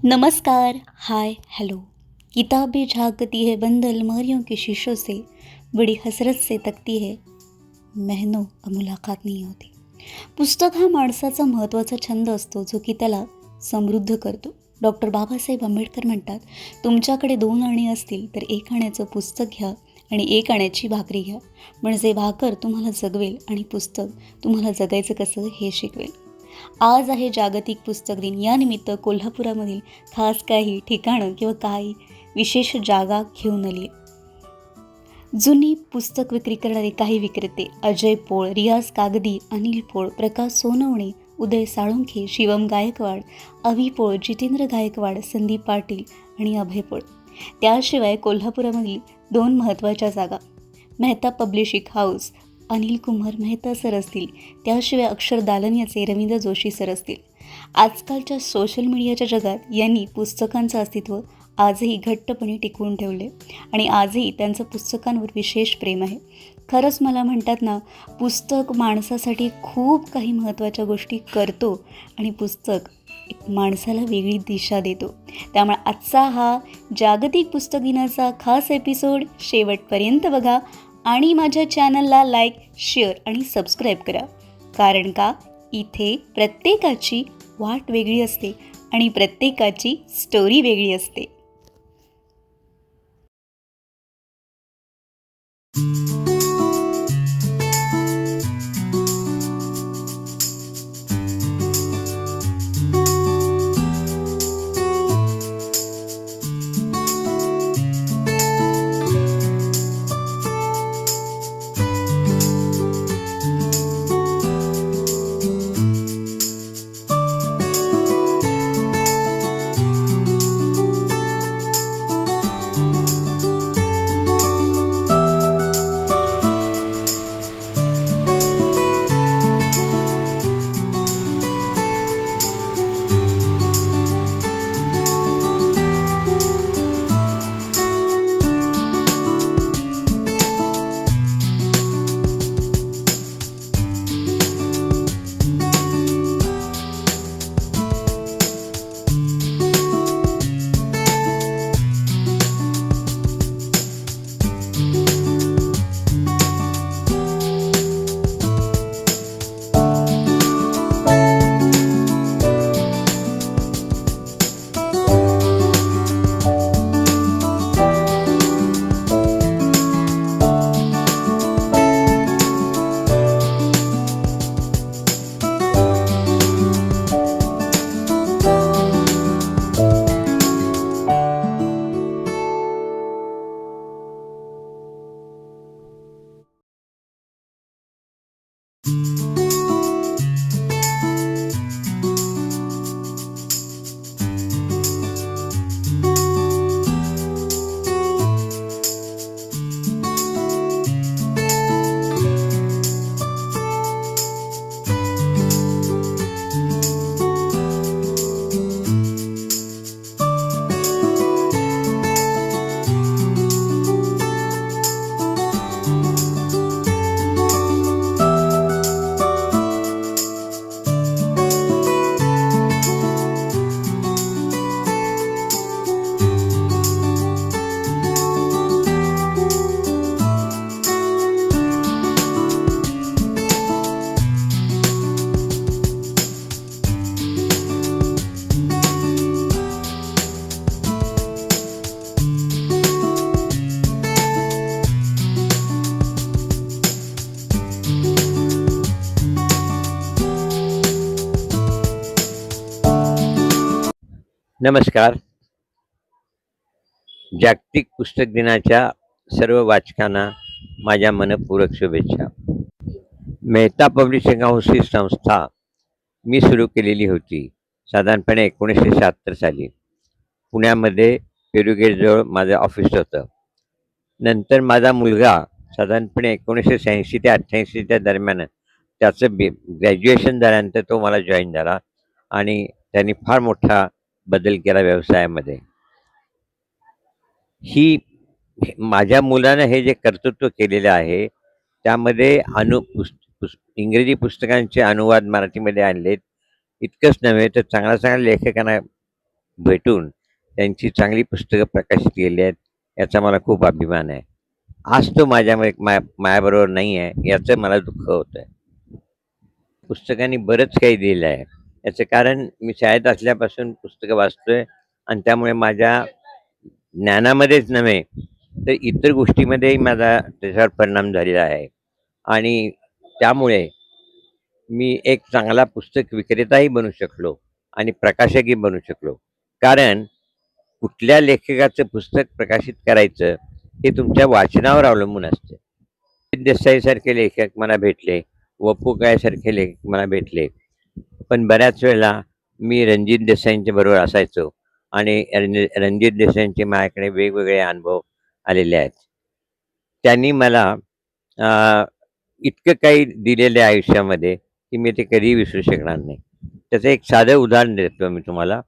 नमस्कार, हाय, हेलो। किताबें झांकती है बंद अलमारियों के शीशों से, बड़ी हसरत से तकती है, महीनों मुलाकात नहीं होती. पुस्तक हा माणसाचा महत्त्वाचा छंद असतो, जो की त्याला समृद्ध करतो. डॉक्टर बाबासाहेब आंबेडकर म्हणतात, तुमच्याकडे 2 आणे असतील तर 1 आण्याचं पुस्तक घ्या आणि 1 आण्याची भाकरी घ्या. म्हणजे भाकर तुम्हाला जगवेल आणि पुस्तक तुम्हाला जगायचं कसं हे शिकवेल. आज आहे जागतिक पुस्तक दिन. यानिमित्त कोल्हापुरामधील खास काही ठिकाणं किंवा काही विशेष जागा घेऊन आली. जुनी पुस्तक विक्री करणारे काही विक्रेते अजय पोळ, रियाज कागदी, अनिल पोळ, प्रकाश सोनवणे, उदय साळुंखे, शिवम गायकवाड, अवी पोळ, जितेंद्र गायकवाड, संदीप पाटील आणि अभय पोळ. त्याशिवाय कोल्हापुरामधील 2 महत्त्वाच्या जागा Mehta publishing house, Anil Kumar Mehta sir असतील. त्याशिवाय अक्षरदालन याचे रवींद्र जोशी सर असतील. आजकालच्या सोशल मीडियाच्या जगात यांनी पुस्तकांचं अस्तित्व आजही घट्टपणे टिकवून ठेवले आणि आजही त्यांचं पुस्तकांवर विशेष प्रेम आहे. खरंच मला म्हणतात ना, पुस्तक माणसासाठी खूप काही महत्त्वाच्या गोष्टी करतो आणि पुस्तक एक माणसाला वेगळी दिशा देतो. त्यामुळे आजचा हा जागतिक पुस्तक दिनाचा खास एपिसोड शेवटपर्यंत बघा आणि माझ्या चॅनलला लाईक, शेअर आणि सबस्क्राईब करा. कारण का, इथे प्रत्येकाची वाट वेगळी असते आणि प्रत्येकाची स्टोरी वेगळी असते. नमस्कार. जागतिक पुस्तक दिनाच्या सर्व वाचकांना माझ्या मनपूर्वक शुभेच्छा. मेहता पब्लिशिंग हाऊस ही संस्था मी सुरू केलेली होती साधारणपणे 1976 साली. पुण्यामध्ये पेरुगेटजवळ माझं ऑफिस होतं. नंतर माझा मुलगा साधारणपणे 1986 ते 88च्या दरम्यान त्याचं ग्रॅज्युएशन झाल्यानंतर तो मला जॉईन झाला आणि त्यांनी फार मोठा बदल केला व्यवसायामध्ये. माझ्या मुलानं हे जे कर्तृत्व केलेलं आहे त्यामध्ये इंग्रजी पुस्तकांचे अनुवाद मराठीमध्ये आणलेत. इतकंच नव्हे तर चांगल्या चांगल्या लेखकांना भेटून त्यांची चांगली पुस्तकं प्रकाशित केली आहेत, याचा मला खूप अभिमान आहे. आज तो माझ्याबरोबर नाही आहे, याचं मला दुःख होतं आहे. पुस्तकांनी बरंच काही दिलं आहे. याचं कारण मी शाळेत असल्यापासून पुस्तकं वाचतोय आणि त्यामुळे माझ्या ज्ञानामध्येच नव्हे, तर इतर गोष्टीमध्येही माझा त्याच्यावर परिणाम झालेला आहे. आणि त्यामुळे मी एक चांगला पुस्तक विक्रेताही बनू शकलो आणि प्रकाशकही बनू शकलो. कारण कुठल्या लेखकाचं पुस्तक प्रकाशित करायचं हे तुमच्या वाचनावर अवलंबून असते. देसाईसारखे लेखक मला भेटले, वपू काळेसारखे लेखक मला भेटले. पण बऱ्याच वेळेला मी रणजित देसाईंच्या बरोबर असायचो आणि रणजित देसाईंचे माझ्याकडे वेगवेगळे अनुभव आलेले आहेत. त्यांनी मला अ, इतकं काही दिलेलं आहे आयुष्यामध्ये, की मी ते कधीही विसरू शकणार नाही. त्याचं एक साधं उदाहरण देतो मी तुम्हाला.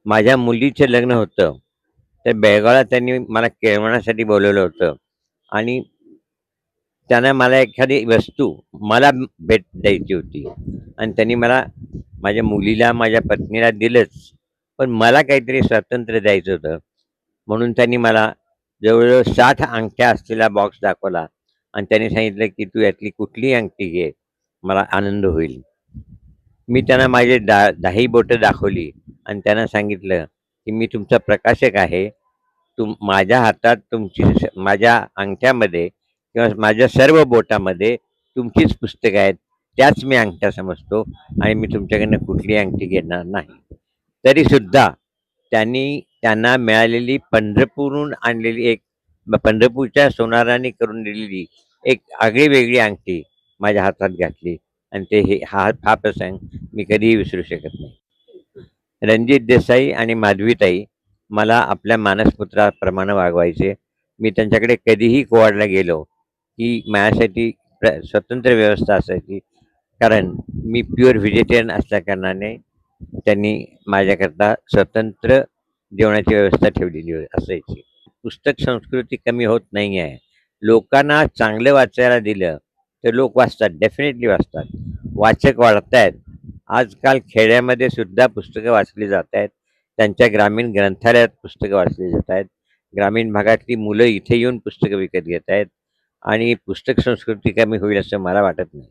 माझ्या मुलीचं लग्न होतं. तर बेळगावला त्यांनी मला केळवणासाठी बोलावलं होतं आणि त्यानं मला एखादी वस्तू मला भेट द्यायची होती आणि त्यांनी मला माझ्या मुलीला, माझ्या पत्नीला दिलंच. पण मला काहीतरी स्वातंत्र्य द्यायचं होतं. म्हणून त्यांनी मला जवळ-जवळ 60 अंगठ्या असलेला बॉक्स दाखवला आणि त्यांनी सांगितलं, की "तू यातली कुठलीही अंगठी घे, मला आनंद होईल." मी त्यांना माझे 10ही बोटं दाखवली आणि त्यांना सांगितलं, की "मी तुमचा प्रकाशक आहे. माझ्या हातात माझ्या अंगठ्यामध्ये किंवा माझ्या सर्व बोटामध्ये तुमचीच पुस्तकं आहेत. त्याच मी अंगठ्या समजतो आणि मी तुमच्याकडनं कुठलीही अंगठी घेणार नाही." तरीसुद्धा त्यांना मिळालेली पंढरपूरहून आणलेली पंढरपूरच्या सोनाराने करून दिलेली एक आगळी-वेगळी अंगठी माझ्या हातात घातली आणि ते हे हा हा प्रसंग मी कधीही विसरू शकत नाही. रणजित देसाई आणि माधवीताई मला आपल्या मानसपुत्राप्रमाणे वागवायचे. मी त्यांच्याकडे कधीही गोवाडला गेलो, की माझ्यासाठी स्वतंत्र व्यवस्था असायची. कारण मी प्युअर व्हेजिटेरियन असल्याकारणाने त्यांनी माझ्याकरता स्वतंत्र जेवणाची व्यवस्था ठेवलेली असायची. पुस्तक संस्कृती कमी होत नाही आहे. लोकांना चांगलं वाचायला दिलं, तर लोक वाचतात, डेफिनेटली वाचतात. वाचक वाढतायत. आजकाल खेड्यामध्ये सुद्धा पुस्तकं वाचली जात आहेत. त्यांच्या ग्रामीण ग्रंथालयात पुस्तकं वाचली जात आहेत. ग्रामीण भागातली मुलं इथे येऊन पुस्तकं विकत घेत आहेत आणि पुस्तक संस्कृती कमी होईल असं मला वाटत नाही.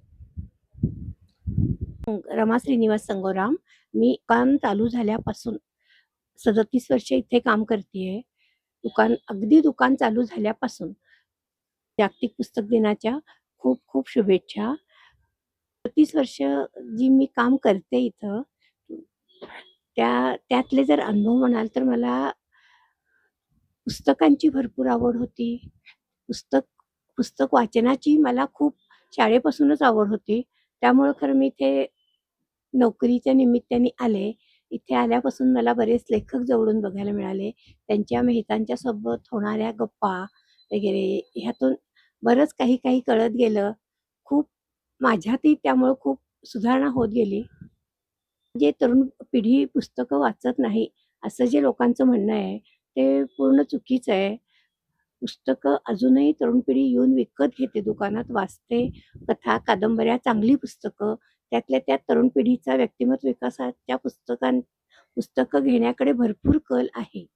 रमा श्रीनिवास संगोराम. मी दुकान चालू झाल्यापासून 37 वर्ष इथे काम करतीये. अगदी दुकान चालू झाल्यापासून जागतिक पुस्तक दिनाच्या खूप खूप शुभेच्छा. 30 वर्ष जी मी काम करते इथं, त्यातले जर अनुभव म्हणाल तर मला पुस्तकांची भरपूर आवड होती. पुस्तक पुस्तक वाचनाची मला खूप शाळेपासूनच आवड होती. त्यामुळं खरं मी इथे नोकरीच्या निमित्ताने आले. इथे आल्यापासून मला बरेच लेखक जवळून बघायला मिळाले. त्यांच्या मेहतांच्या सोबत होणाऱ्या गप्पा वगैरे ह्यातून बरंच काही काही कळत गेलं. खूप माझ्यातही त्यामुळं खूप सुधारणा होत गेली. जे तरुण पिढी पुस्तकं वाचत नाही, असं जे लोकांचं म्हणणं आहे, ते पूर्ण चुकीचं आहे. पुस्तकं अजूनही तरुण पिढी येऊन विकत घेते, दुकानात वाचते. कथा, कादंबऱ्या, चांगली पुस्तकं. त्यातल्या त्यात तरुण पिढीचा व्यक्तिमत्व विकासाच्या पुस्तकं घेण्याकडे भरपूर कल आहे.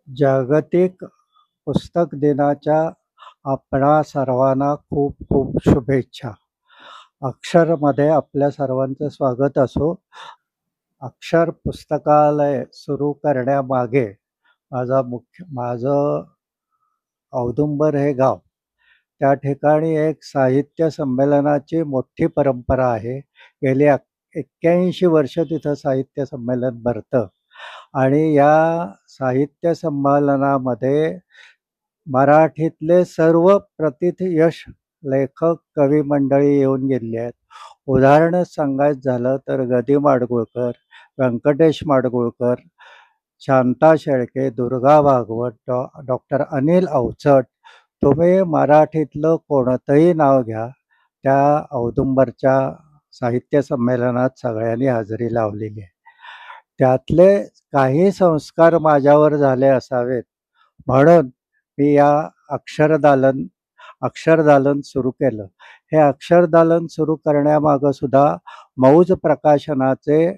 जागतिक पुस्तक दिनाच्या आपणा सर्वांना खूप खूप शुभेच्छा. अक्षरमध्ये आपल्या सर्वांचं स्वागत असो. अक्षर पुस्तकालय सुरू करण्यामागे माझं औदुंबर हे गाव. त्या ठिकाणी एक साहित्य संमेलनाची मोठी परंपरा आहे. गेली 81 वर्ष तिथं साहित्य संमेलन भरतं आणि या साहित्य संमेलनामध्ये मराठीतले सर्व प्रथितयश लेखक, कवी मंडळी येऊन गेलेली आहेत. उदाहरणच सांगायचं झालं तर ग. दी. माडगूळकर, व्यंकटेश माडगूळकर, शांता शेळके, दुर्गा भागवत, डॉक्टर अनिल अवचट, तुम्ही मराठीतलं कोणतंही नाव घ्या, त्या औदुंबरच्या साहित्य संमेलनात सगळ्यांनी हजेरी लावलेली आहे. त्यातले काही संस्कार माझ्यावर झाले असावेत म्हणून मी या अक्षरदालन अक्षरदालन सुरू केलं. हे अक्षरदालन सुरू करण्यामागं सुद्धा मौज प्रकाशनाचे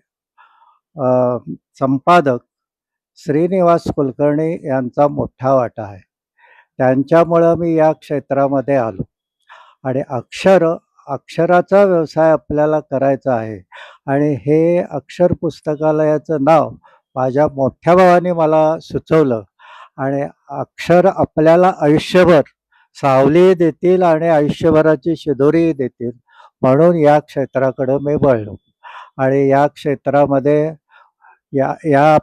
संपादक श्रीनिवास कुलकर्णी यांचा मोठा वाटा आहे. त्यांच्यामुळं मी या क्षेत्रामध्ये आलो आणि अक्षराचा व्यवसाय आपल्याला करायचा आहे आणि हे अक्षर पुस्तकालयाचं नाव माझ्या मोठ्या भावाने मला सुचवलं आणि अक्षर आपल्याला आयुष्यभर सावली देतील आणि आयुष्यभराची शिदोरी देतील म्हणून या क्षेत्राकडं मी वळलो आणि या क्षेत्रामध्ये या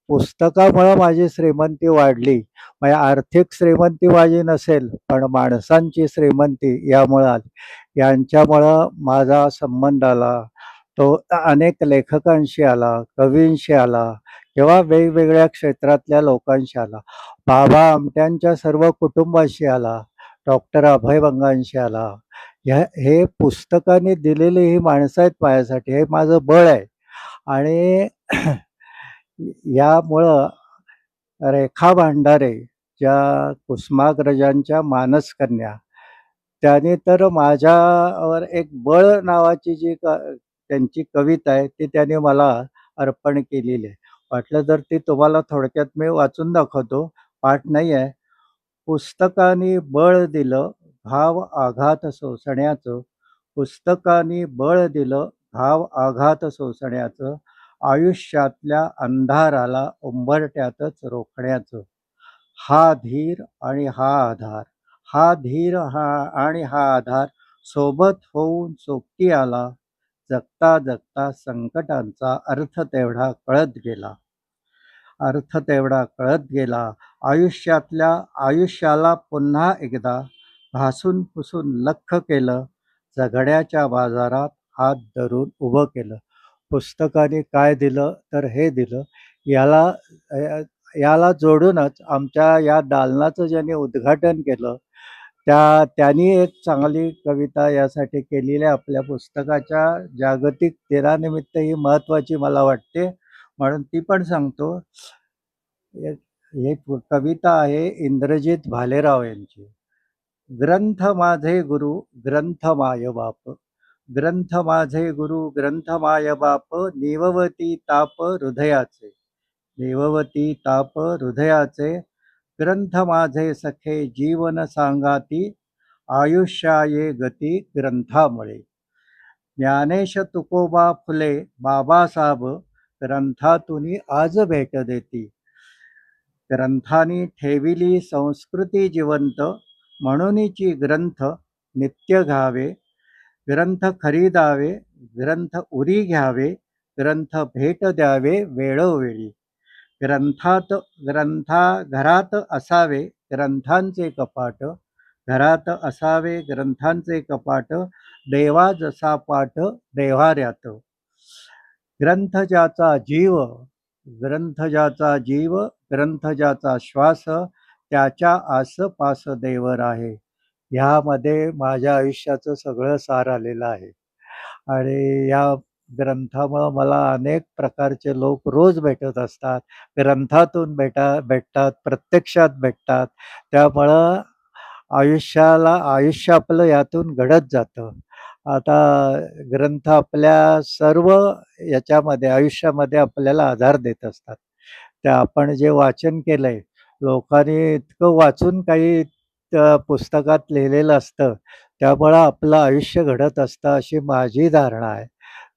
पुस्तकामुळं माझी श्रीमंती वाढली. म्हणजे आर्थिक श्रीमंती माझी नसेल पण माणसांची श्रीमंती यामुळं आली. यांच्यामुळं माझा संबंध आला तो अनेक लेखकांशी आला, कवींशी आला किंवा वेगवेगळ्या क्षेत्रातल्या लोकांशी आला. बाबा आमट्यांच्या सर्व कुटुंबाशी आला, डॉक्टर अभय बंगांशी आला. हे पुस्तकाने दिलेली ही माणसं आहेत माझ्यासाठी, हे माझं बळ आहे. आणि यामुळं रेखा भांडारे ज्या कुसुमाग्रजांच्या मानसकन्या, त्यांनी तर माझ्यावर एक बळ नावाची जी त्यांची कविता आहे ती त्यांनी मला अर्पण केलेली आहे. वाटलं तर ती तुम्हाला थोडक्यात मी वाचून दाखवतो. पाठ नाही आहे. पुस्तकाने बळ दिलं घाव आघात सोसण्याचं, पुस्तकाने बळ दिलं घाव आघात सोसण्याचं, आयुष्यातल्या अंधाराला उंबरठ्यातच रोखण्याचं. हा धीर आणि हा आधार, हा धीर आणि हा आधार सोबत होऊन सोबती आला. जगता जगता संकटांचा अर्थ तेवढा कळत गेला. आयुष्याला पुन्हा एकदा घासून पुसून लख्ख केलं. जगण्याच्या बाजारात हात धरून उभं केलं. पुस्तकाने काय दिलं तर हे दिलं. याला जोडूनच आमच्या या दालनाचं ज्यांनी उद्घाटन केलं त्यांनी एक चांगली कविता यासाठी केलेली आहे. आपल्या पुस्तकाच्या जागतिक दिनानिमित्त ही महत्त्वाची मला वाटते म्हणून ती पण सांगतो. ही कविता आहे इंद्रजित भालेराव यांची. ग्रंथ माझे गुरु ग्रंथ माय बाप, ग्रंथ माझे गुरु ग्रंथ माय बाप, निववती ताप हृदयाचे, निववती ताप हृदयाचे. ग्रंथ माझे सखे जीवन सांगाती, आयुष्याये गती ग्रंथामुळे. ज्ञानेश तुकोबा फुले बाबासाहेब, ग्रंथातून आज भेट देती. ग्रंथांनी ठेविली संस्कृती जिवंत, म्हणूनची ग्रंथ नित्य घ्यावे. ग्रंथ खरीदावे, ग्रंथ उरी घ्यावे, ग्रंथ भेट द्यावे वेळोवेळी. घरात असावे ग्रंथांचे कपाट, घरात असावे ग्रंथांचे कपाट, देवा जसा पाठ देव्हाऱ्यात. ग्रंथ ज्याचा जीव, ग्रंथ ज्याचा जीव, ग्रंथ ज्याचा श्वास, त्याच्या आसपास देवर आहे. ह्यामध्ये माझ्या आयुष्याचं सगळं सार आलेलं आहे आणि या ग्रंथामुळं मला अनेक प्रकारचे लोक रोज भेटत असतात. ग्रंथातून भेटतात, प्रत्यक्षात भेटतात. त्यामुळं आयुष्य आपलं यातून घडत जातं. आता ग्रंथ आपल्या सर्व याच्यामध्ये आयुष्यामध्ये आपल्याला आधार देत असतात. त्या आपण जे वाचन केलंय, लोकांनी इतकं वाचून काही त्या पुस्तकात लिहिलेलं असतं, त्यामुळं आपलं आयुष्य घडत असतं अशी माझी धारणा आहे.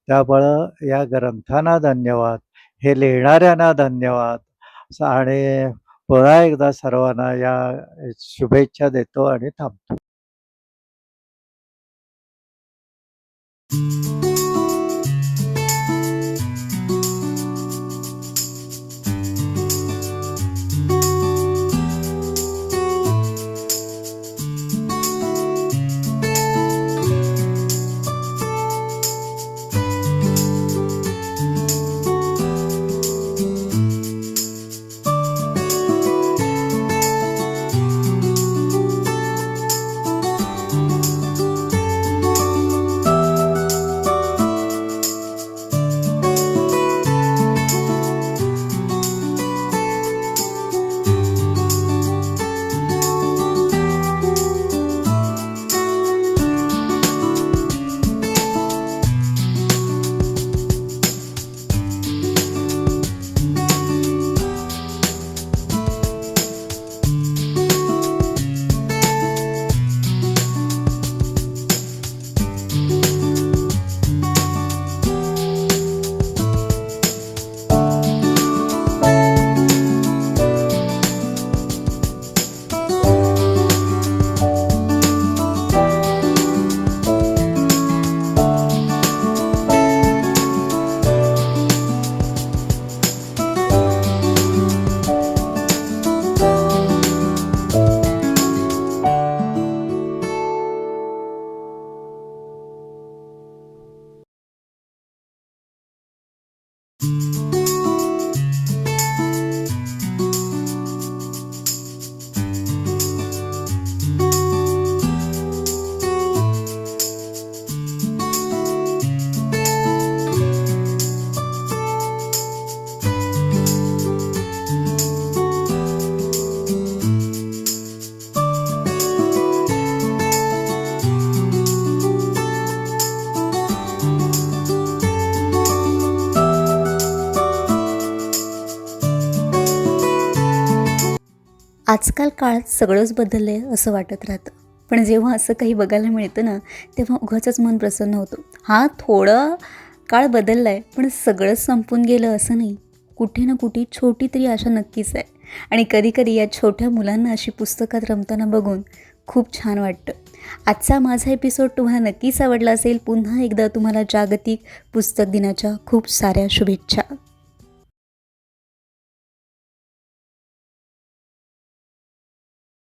त्यामुळं या ग्रंथांना धन्यवाद, हे लिहिणाऱ्यांना धन्यवाद आणि पुन्हा एकदा सर्वांना या शुभेच्छा देतो आणि थांबतो. आजकाल काळात सगळंच बदललं आहे असं वाटत राहतं, पण जेव्हा असं काही बघायला मिळतं ना, तेव्हा उगाचच मन प्रसन्न होतं. हा थोडा काळ बदलला आहे, पण सगळंच संपून गेलं असं नाही. कुठे ना कुठे छोटी तरी आशा नक्कीच आहे. आणि कधीकधी या छोट्या मुलांना अशी पुस्तकात रमताना बघून खूप छान वाटतं. आजचा माझा एपिसोड तुम्हाला नक्कीच आवडला असेल. पुन्हा एकदा तुम्हाला जागतिक पुस्तक दिनाच्या खूप साऱ्या शुभेच्छा.